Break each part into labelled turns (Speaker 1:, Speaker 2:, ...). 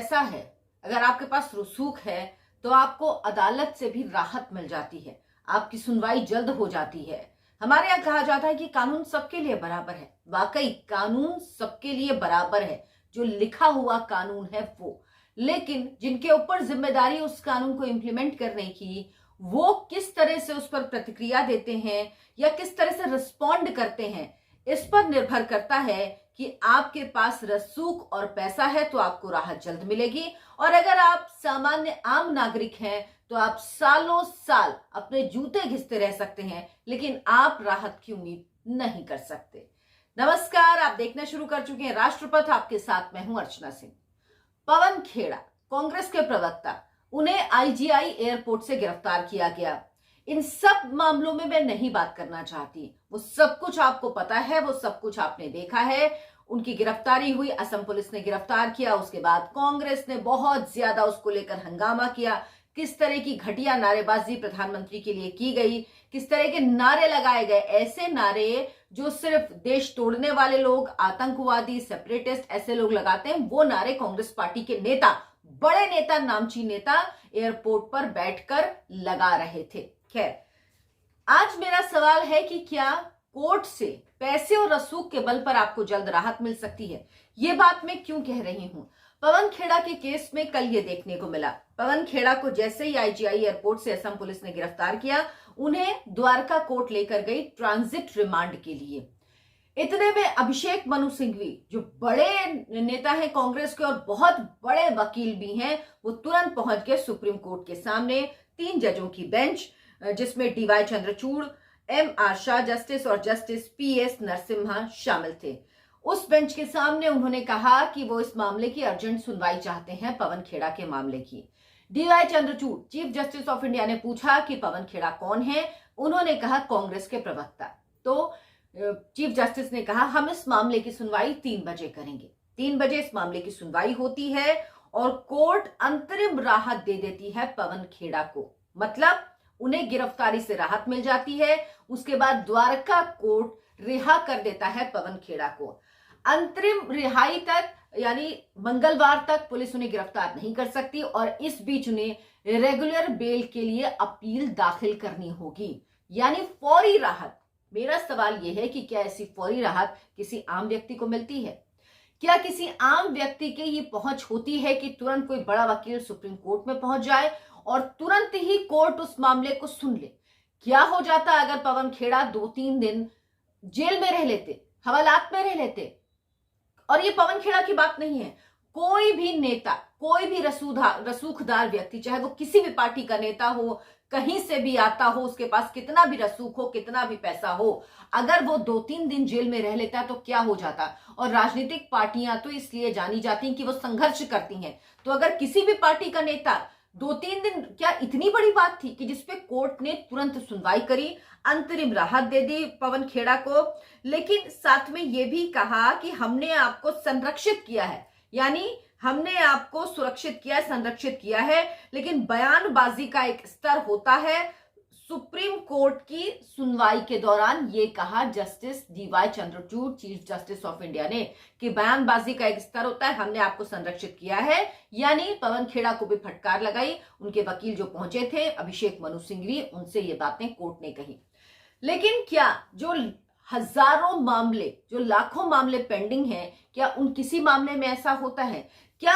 Speaker 1: पैसा है, अगर आपके पास रसूख है, तो आपको अदालत से भी राहत मिल जाती है, आपकी सुनवाई जल्द हो जाती है। हमारे यहाँ कहा जाता है कि कानून सबके लिए बराबर है। वाकई कानून सबके लिए बराबर है, जो लिखा हुआ कानून है वो। लेकिन जिनके ऊपर जिम्मेदारी उस कानून को इंप्लीमेंट करने की, वो किस तरह से उस पर प्रतिक्रिया देते हैं या किस तरह से रिस्पॉन्ड करते हैं, इस पर निर्भर करता है कि आपके पास रसूख और पैसा है तो आपको राहत जल्द मिलेगी, और अगर आप सामान्य आम नागरिक हैं तो आप सालों साल अपने जूते घिसते रह सकते हैं, लेकिन आप राहत की उम्मीद नहीं कर सकते। नमस्कार, आप देखना शुरू कर चुके हैं राष्ट्रपथ। आपके साथ मैं हूं अर्चना सिंह। पवन खेड़ा, कांग्रेस के प्रवक्ता, उन्हें आईजीआई एयरपोर्ट से गिरफ्तार किया गया। इन सब मामलों में मैं नहीं बात करना चाहती, वो सब कुछ आपको पता है, वो सब कुछ आपने देखा है। उनकी गिरफ्तारी हुई, असम पुलिस ने गिरफ्तार किया, उसके बाद कांग्रेस ने बहुत ज्यादा उसको लेकर हंगामा किया। किस तरह की घटिया नारेबाजी प्रधानमंत्री के लिए की गई, किस तरह के नारे लगाए गए, ऐसे नारे जो सिर्फ देश तोड़ने वाले लोग, आतंकवादी, सेपरेटिस्ट ऐसे लोग लगाते हैं, वो नारे कांग्रेस पार्टी के नेता, बड़े नेता, नामचीन नेता एयरपोर्ट पर बैठकर लगा रहे थे। खैर, आज मेरा सवाल है कि क्या कोर्ट से पैसे और रसूख के बल पर आपको जल्द राहत मिल सकती है? ये बात मैं क्यों कह रही हूं? पवन खेड़ा के केस में कल ये देखने को मिला। पवन खेड़ा को जैसे ही आईजीआई एयरपोर्ट से असम पुलिस ने गिरफ्तार किया, उन्हें द्वारका कोर्ट लेकर गई ट्रांजिट रिमांड के लिए। इतने में अभिषेक मनु सिंघवी, जो बड़े नेता हैं कांग्रेस के और बहुत बड़े वकील भी हैं, वो तुरंत पहुंच गए सुप्रीम कोर्ट के सामने। 3 जजों की बेंच, जिसमें D Y Chandrachud, M R. Shah justice और जस्टिस पी.एस. नरसिम्हा शामिल थे। उस बेंच के सामने उन्होंने कहा कि वो इस मामले की अर्जेंट सुनवाई चाहते हैं, पवन खेड़ा के मामले की। D Y Chandrachud, chief justice of India, ने पूछा कि पवन खेड़ा कौन है। उन्होंने कहा कांग्रेस के प्रवक्ता। तो चीफ जस्टिस ने कहा हम इस मामले की सुनवाई 3 बजे करेंगे। 3 बजे इस मामले की सुनवाई होती है और कोर्ट अंतरिम राहत दे देती है पवन खेड़ा को, मतलब उन्हें गिरफ्तारी से राहत मिल जाती है। उसके बाद द्वारका कोर्ट रिहा कर देता है पवन खेड़ा को। अंतरिम रिहाई तक, यानी मंगलवार तक पुलिस उन्हें गिरफ्तार नहीं कर सकती, और इस बीच उन्हें रेगुलर बेल के लिए अपील दाखिल करनी होगी, यानी फौरी राहत। मेरा सवाल यह है कि क्या ऐसी फौरी राहत किसी आम व्यक्ति को मिलती है? क्या किसी आम व्यक्ति की ये पहुंच होती है कि तुरंत कोई बड़ा वकील सुप्रीम कोर्ट में पहुंच जाए और तुरंत ही कोर्ट उस मामले को सुन ले? क्या हो जाता अगर पवन खेड़ा 2-3 दिन जेल में रह लेते, हवालात में रह लेते? और ये पवन खेड़ा की बात नहीं है, कोई भी नेता, कोई भी रसूखदार व्यक्ति, चाहे वो किसी भी पार्टी का नेता हो, कहीं से भी आता हो, उसके पास कितना भी रसूख हो, कितना भी पैसा हो, अगर वो 2-3 दिन जेल में रह लेता तो क्या हो जाता? और राजनीतिक पार्टियां तो इसलिए जानी जाती हैं कि वो संघर्ष करती हैं। तो अगर किसी भी पार्टी का नेता 2-3 दिन, क्या इतनी बड़ी बात थी कि जिसपे कोर्ट ने तुरंत सुनवाई करी, अंतरिम राहत दे दी पवन खेड़ा को, लेकिन साथ में यह भी कहा कि हमने आपको संरक्षित किया है, यानी हमने आपको सुरक्षित किया, संरक्षित किया है। लेकिन बयानबाजी का एक स्तर होता है। सुप्रीम कोर्ट की सुनवाई के दौरान ये कहा justice D Y Chandrachud, chief justice of India ने, कि बयानबाजी का एक स्तर होता है, हमने आपको संरक्षित किया है, यानी पवन खेड़ा को भी फटकार लगाई। उनके वकील जो पहुंचे थे, अभिषेक मनु सिंघवी, उनसे ये बातें कोर्ट ने कही। लेकिन क्या जो हजारों मामले, जो लाखों मामले पेंडिंग हैं, क्या उन किसी मामले में ऐसा होता है? क्या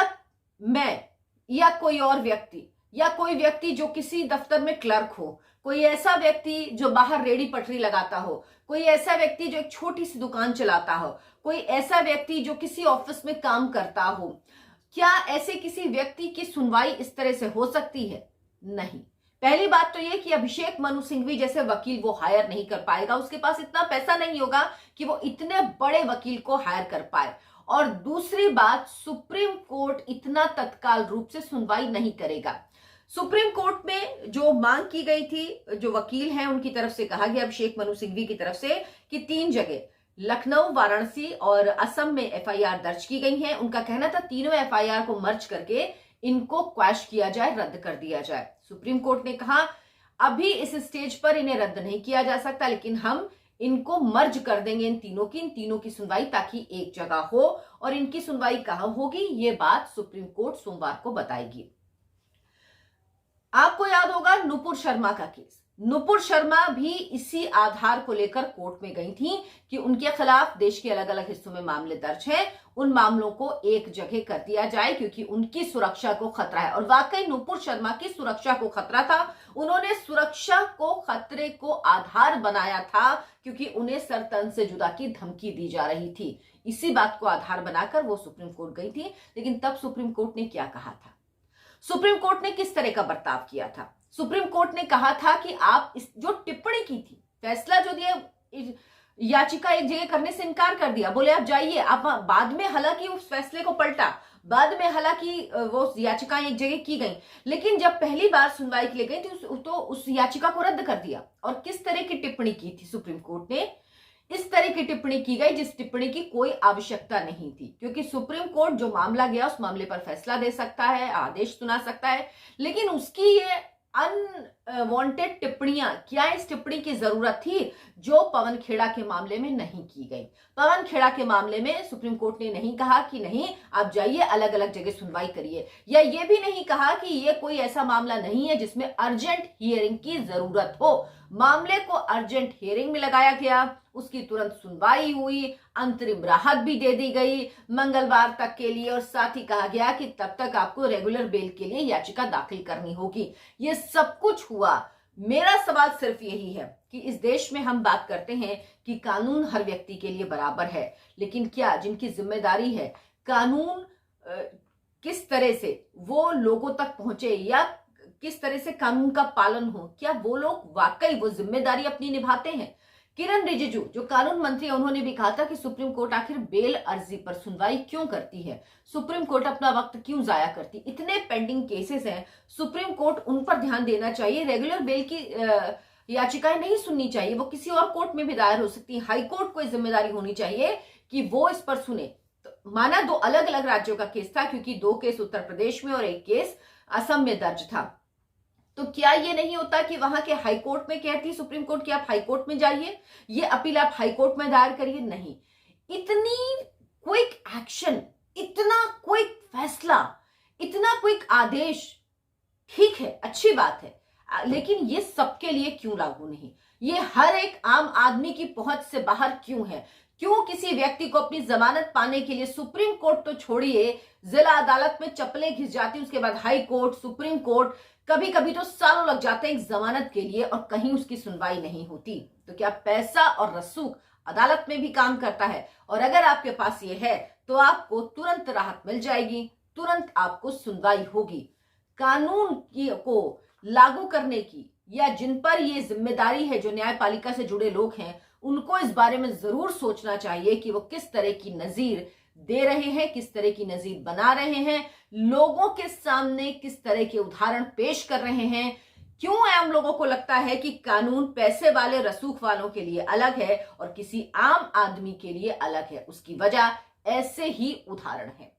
Speaker 1: मैं या कोई और व्यक्ति, या कोई व्यक्ति जो किसी दफ्तर में क्लर्क हो, कोई ऐसा व्यक्ति जो बाहर रेडी पटरी लगाता हो, कोई ऐसा व्यक्ति जो एक छोटी सी दुकान चलाता हो, कोई ऐसा व्यक्ति जो किसी ऑफिस में काम करता हो, क्या ऐसे किसी व्यक्ति की सुनवाई इस तरह से हो सकती है? नहीं। पहली बात तो यह कि अभिषेक मनु सिंघवी जैसे वकील वो हायर नहीं कर पाएगा, उसके पास इतना पैसा नहीं होगा कि वो इतने बड़े वकील को हायर कर पाए। और दूसरी बात, सुप्रीम कोर्ट इतना तत्काल रूप से सुनवाई नहीं करेगा। सुप्रीम कोर्ट में जो मांग की गई थी, जो वकील हैं उनकी तरफ से कहा गया, अभिषेक मनु सिंघवी की तरफ से, कि 3 जगह लखनऊ, वाराणसी और असम में एफआईआर दर्ज की गई हैं। उनका कहना था तीनों एफआईआर को मर्ज करके इनको क्वैश किया जाए, रद्द कर दिया जाए। सुप्रीम कोर्ट ने कहा अभी इस स्टेज पर इन्हें रद्द नहीं किया जा सकता, लेकिन हम इनको मर्ज कर देंगे इन तीनों की सुनवाई, ताकि एक जगह हो। और इनकी सुनवाई कहां होगी, ये बात सुप्रीम कोर्ट सोमवार को बताएगी। आपको याद होगा नुपुर शर्मा का केस। नुपुर शर्मा भी इसी आधार को लेकर कोर्ट में गई थी कि उनके खिलाफ देश के अलग अलग हिस्सों में मामले दर्ज हैं, उन मामलों को एक जगह कर दिया जाए क्योंकि उनकी सुरक्षा को खतरा है। और वाकई नुपुर शर्मा की सुरक्षा को खतरा था। उन्होंने सुरक्षा को खतरे को आधार बनाया था क्योंकि उन्हें सर तन से जुदा की धमकी दी जा रही थी। इसी बात को आधार बनाकर वो सुप्रीम कोर्ट गई थी। लेकिन तब सुप्रीम कोर्ट ने क्या कहा था, सुप्रीम कोर्ट ने किस तरह का बर्ताव किया था? सुप्रीम कोर्ट ने कहा था कि आप इस जो टिप्पणी की थी, फैसला जो दिया, याचिका एक जगह करने से इनकार कर दिया, बोले आप जाइए। आप बाद में हालांकि उस फैसले को पलटा, बाद में हालांकि वो याचिकाएं एक जगह की गई, लेकिन जब पहली बार सुनवाई के लिए गई थी तो उस याचिका को रद्द कर दिया। और किस तरह की टिप्पणी की थी सुप्रीम कोर्ट ने? इस तरह की टिप्पणी की गई जिस टिप्पणी की कोई आवश्यकता नहीं थी, क्योंकि सुप्रीम कोर्ट जो मामला गया उस मामले पर फैसला दे सकता है, आदेश सुना सकता है, लेकिन उसकी ये अनवांटेड टिप्पणियां, क्या इस टिप्पणी की जरूरत थी जो पवन खेड़ा के मामले में नहीं की गई? पवन खेड़ा के मामले में सुप्रीम कोर्ट ने नहीं कहा कि नहीं आप जाइए अलग अलग जगह सुनवाई करिए, या ये भी नहीं कहा कि ये कोई ऐसा मामला नहीं है जिसमें अर्जेंट हियरिंग की जरूरत हो। मामले को अर्जेंट हियरिंग में लगाया गया, उसकी तुरंत सुनवाई हुई, अंतरिम राहत भी दे दी गई मंगलवार तक के लिए, और साथ ही कहा गया कि तब तक आपको रेगुलर बेल के लिए याचिका दाखिल करनी होगी। ये सब कुछ हुआ। मेरा सवाल सिर्फ यही है कि इस देश में हम बात करते हैं कि कानून हर व्यक्ति के लिए बराबर है, लेकिन क्या जिनकी जिम्मेदारी है कानून किस तरह से वो लोगों तक पहुंचे या किस तरह से कानून का पालन हो, क्या वो लोग वाकई वो जिम्मेदारी अपनी निभाते हैं? किरण रिजिजू जो कानून मंत्री है, उन्होंने भी कहा था कि सुप्रीम कोर्ट आखिर बेल अर्जी पर सुनवाई क्यों करती है, सुप्रीम कोर्ट अपना वक्त क्यों जाया करती, इतने पेंडिंग केसेस हैं, सुप्रीम कोर्ट उन पर ध्यान देना चाहिए। रेगुलर बेल की याचिकाएं नहीं सुननी चाहिए, वो किसी और कोर्ट में भी दायर हो सकती है। हाई कोर्ट को जिम्मेदारी होनी चाहिए कि वो इस पर सुने। तो माना दो अलग अलग राज्यों का केस था, क्योंकि 2 केस उत्तर प्रदेश में और 1 केस असम में दर्ज था, तो क्या ये नहीं होता कि वहां के हाई कोर्ट में कहती सुप्रीम कोर्ट कि आप हाई कोर्ट में जाइए, ये अपील आप हाई कोर्ट में दायर करिए? नहीं, इतनी क्विक एक्शन, इतना क्विक फैसला, इतना क्विक आदेश, ठीक है, अच्छी बात है, लेकिन ये सबके लिए क्यों लागू नहीं? ये हर एक आम आदमी की पहुंच से बाहर क्यों है? क्यों किसी व्यक्ति को अपनी जमानत पाने के लिए सुप्रीम कोर्ट तो छोड़िए, जिला अदालत में चप्पलें घिस जाती, उसके बाद हाई कोर्ट, सुप्रीम कोर्ट, कभी कभी तो सालों लग जाते हैं एक जमानत के लिए और कहीं उसकी सुनवाई नहीं होती। तो क्या पैसा और रसूख अदालत में भी काम करता है? और अगर आपके पास ये है तो आपको तुरंत राहत मिल जाएगी, तुरंत आपको सुनवाई होगी। कानून को लागू करने की या जिन पर ये जिम्मेदारी है, जो न्यायपालिका से जुड़े लोग हैं, उनको इस बारे में जरूर सोचना चाहिए कि वो किस तरह की नजीर दे रहे हैं, किस तरह की नजीर बना रहे हैं, लोगों के सामने किस तरह के उदाहरण पेश कर रहे हैं। क्यों आम लोगों को लगता है कि कानून पैसे वाले रसूख वालों के लिए अलग है और किसी आम आदमी के लिए अलग है? उसकी वजह ऐसे ही उदाहरण है।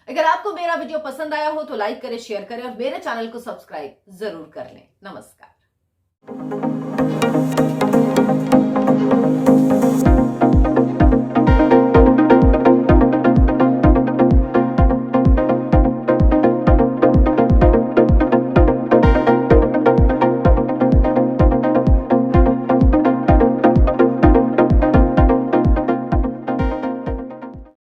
Speaker 1: अगर आपको मेरा वीडियो पसंद आया हो तो लाइक करें, शेयर करें और मेरे चैनल को सब्सक्राइब जरूर कर लें। नमस्कार।